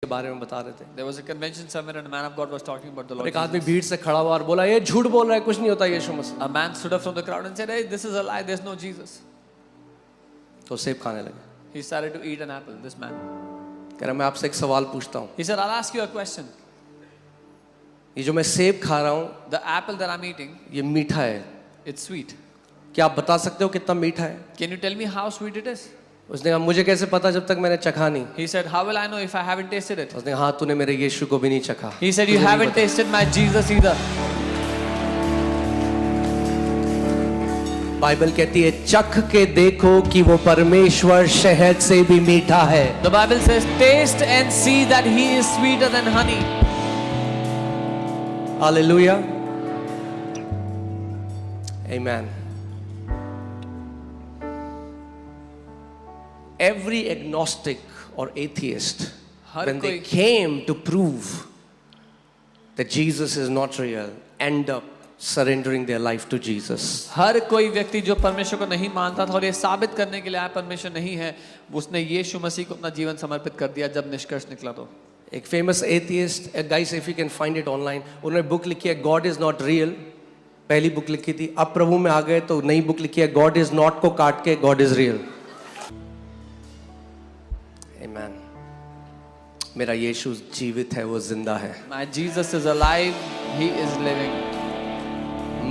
के बारे में बता रहे थे। There was a convention somewhere and a man of God was talking about the और Lord एक आदमी Jesus. भीड़ से खड़ा हुआ और बोला ये झूठ बोल रहा है, कुछ नहीं होता यीशु मसीह। A man stood up from the crowd and said, "Hey, this is a lie. There's no Jesus." तो सेब खाने लगे। He started to eat an apple. This man. कह रहा मैं आपसे एक सवाल पूछता हूँ, He said, "I'll ask you a question. ये जो मैं सेब खा रहा हूँ The apple that I'm eating, ये मीठा है, it's sweet. क्या आप बता सकते हो कितना मीठा है? Can you tell me how sweet it is?" उसने कहा मुझे कैसे पता जब तक मैंने चखा नहीं। He said, "How will I know if I haven't tasted it?" उसने कहा हाँ तूने मेरे यीशु को भी नहीं चखा। He said, "You तुझे नहीं haven't पता। tasted my Jesus either." Bible कहती है चख के देखो कि वो परमेश्वर शहद से भी मीठा है। The Bible says, "Taste and see that He is sweeter than honey." Hallelujah, amen. Every agnostic or atheist, when they came to prove that Jesus is not real, end up surrendering their life to Jesus. हर कोई व्यक्ति जो परमेश्वर को नहीं मानता था और ये साबित करने के लिए आया परमेश्वर नहीं है, उसने यीशु मसीह को अपना जीवन समर्पित कर दिया जब निष्कर्ष निकला। तो एक famous atheist guys, if you can find it online, उन्होंने बुक लिखी है गॉड इज नॉट रियल। पहली बुक लिखी थी, अब प्रभु में आ गए तो नई बुक लिखी है गॉड इज नॉट को काट के गॉड इज रियल। आमेन। मेरा यीशु जीवित है, वो जिंदा है। My Jesus is alive, He is living.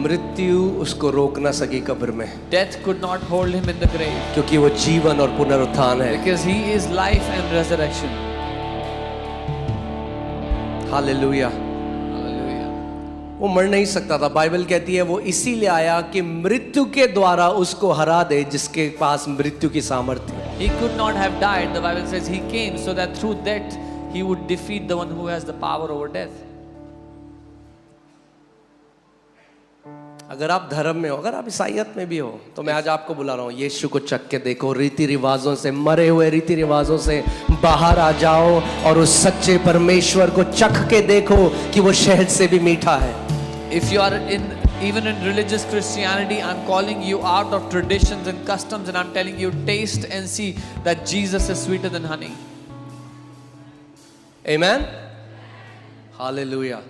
मृत्यु उसको रोक ना सकी कब्र में, Death could not hold Him in the grave क्योंकि वो जीवन और पुनरुत्थान है। because He is life and resurrection. Hallelujah. Hallelujah. वो मर नहीं सकता था। बाइबल कहती है वो इसीलिए आया कि मृत्यु के द्वारा उसको हरा दे जिसके पास मृत्यु की सामर्थ्य है। He could not have died. The Bible says He came so that through death He would defeat the one who has the power over death. अगर आप धर्म में हो, अगर आप ईसाईयत में भी हो, तो मैं आज आपको बुला रहा हूँ, यीशु को चख के देखो। रीति रिवाजों से, मरे हुए रीति रिवाजों से बाहर आ जाओ और उस सच्चे परमेश्वर को चख के देखो कि वो शहद से भी मीठा है। If you are even in religious Christianity, I'm calling you out of traditions and customs and I'm telling you, taste and see that Jesus is sweeter than honey. Amen. Hallelujah.